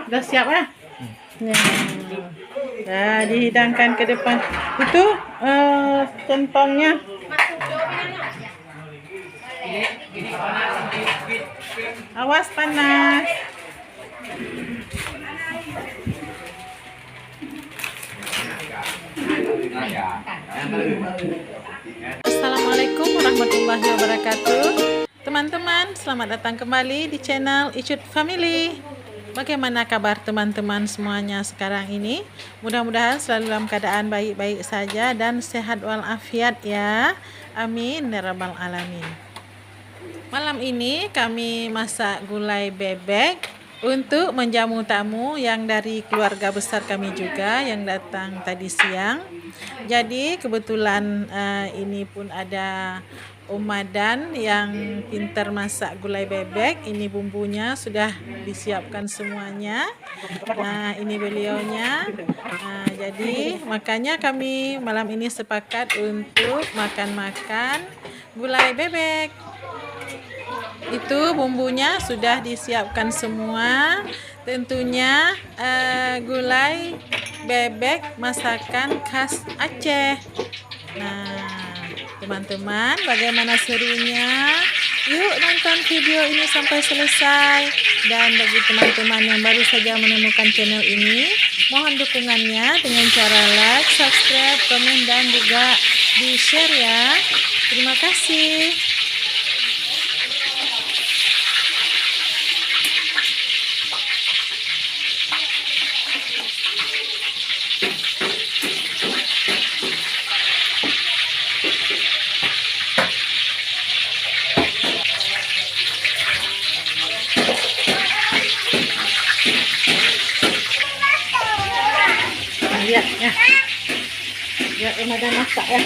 Udah siap ya? Nah, dihidangkan ke depan. Itu centongnya. Awas panas. Assalamualaikum warahmatullahi wabarakatuh. Teman-teman, selamat datang kembali di channel Icut Family. Bagaimana kabar teman-teman semuanya sekarang ini? Mudah-mudahan selalu dalam keadaan baik-baik saja dan sehat walafiat ya. Amin ya rabbal alamin. Malam ini kami masak gulai bebek untuk menjamu tamu yang dari keluarga besar kami juga yang datang tadi siang. Jadi kebetulan ini pun ada Om Madan yang pintar masak gulai bebek. Ini bumbunya sudah disiapkan semuanya. Nah, ini beliaunya. Jadi makanya kami malam ini sepakat untuk makan-makan gulai bebek. Itu bumbunya sudah disiapkan semua. Tentunya gulai bebek masakan khas Aceh. Nah, teman-teman, bagaimana serunya? Yuk nonton video ini sampai selesai. Dan bagi teman-teman yang baru saja menemukan channel ini, mohon dukungannya dengan cara like, subscribe, komen, dan juga di-share ya. Terima kasih. Ya, Om Madan masak ya.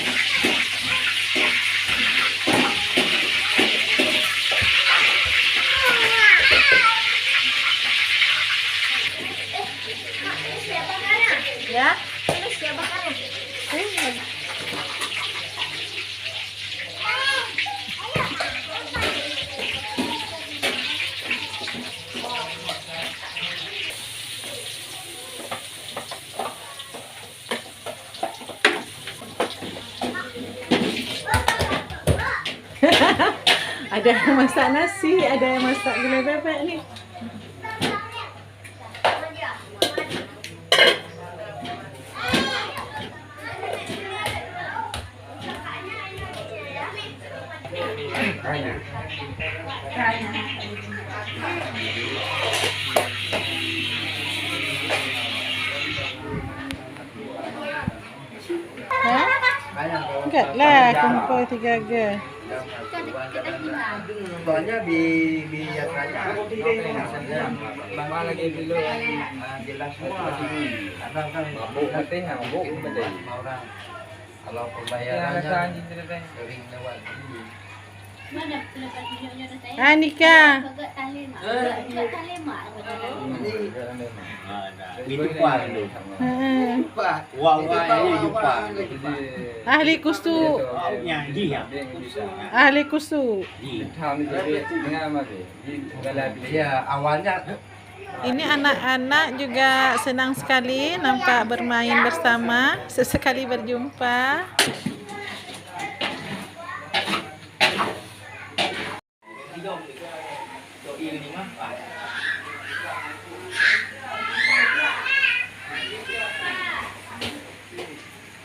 Ya. Ada yang masak nasi, ada yang masak gulai bebek nih. Hah? Enggak lah, kumpul 3G. Soalnya di acaranya bang lagi dulu jelas semua karena kan mabuk orang kalau pembayarannya sering lewat Nika. Ahli kustu. Ahli kustu. Ya awalnya ini anak-anak juga senang sekali nampak bermain bersama, sesekali berjumpa.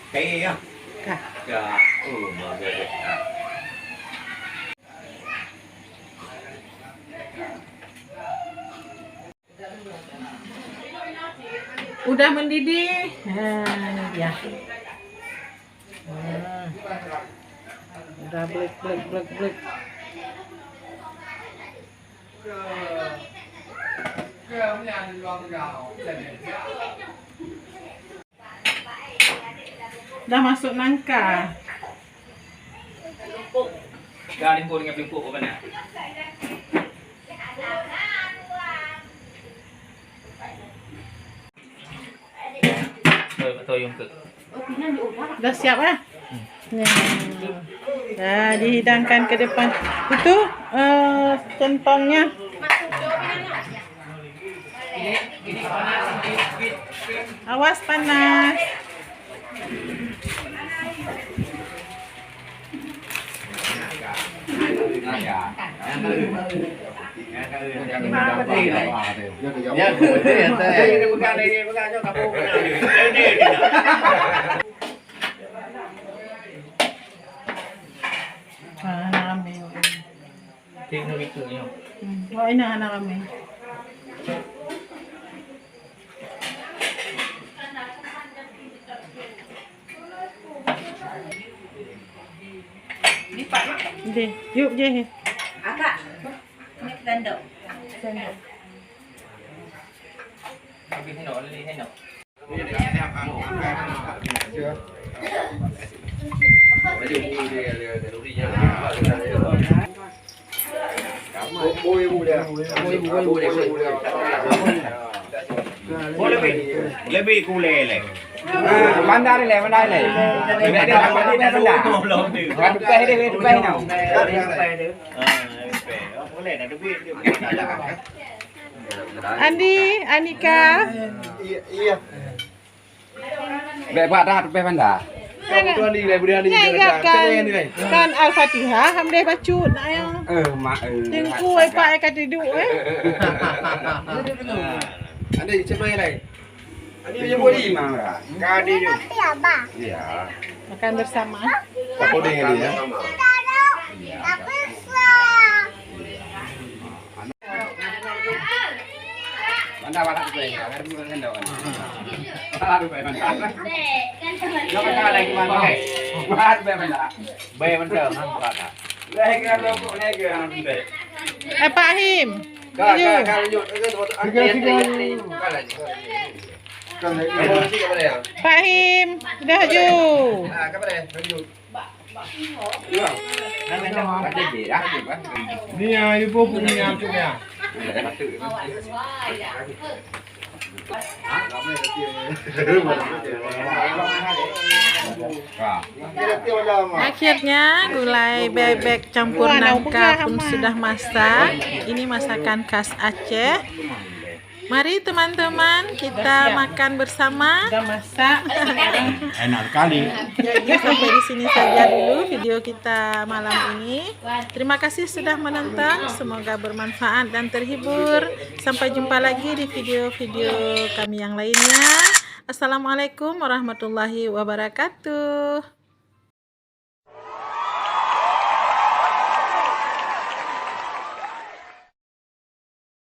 Kaya udah mendidih. Nah, ya. Udah blek. Udah masuk nangka. Galing po rin yung po ko ba na? Ito yung Udah siap ya? Nah, dihidangkan ke depan. Itu centongnya. Awas panas. Anak kami. Tinggal itu ni. Wah, ini anak kami. Hindi. Yuk, je. Agak. Ini sendok. Habis ni nak, lagi ni nak. lebih kule le. Bandar ni le. Kan tupeh dia, tupeh nào. Boleh dah lebih. Andi, Anika. Bek buat dah tupeh bandar. Ngaya kan Al-Fatihah hamdai bacut nak yang. Mak Tengku ai pak ai kata duduk Ada cemai lai. Ini punya body mang dah. Kadi tu. Ya. Makan bersama. Tak boleh dia. Bandar barat tu kan. Ada bukan dah kan. Baru baik bandar. Nak makan lagi mana? Baru baik bandar. Bay mentah hang kata. Lagi ada kok lagi hang tu. Pak Him. Kalau lanjut tiga. Kan lagi apa dia? Pak Him, dah ju. Apa dia? Lanjut. Ya. Ada je dah je kan. Ni ibu punya tu ya. Akhirnya gulai bebek campur nangka pun sudah masak. Ini masakan khas Aceh. Mari teman-teman kita makan bersama. Sudah masak. Enak sekali. Sampai di sini saja dulu video kita malam ini. Terima kasih sudah menonton. Semoga bermanfaat dan terhibur. Sampai jumpa lagi di video-video kami yang lainnya. Assalamualaikum warahmatullahi wabarakatuh.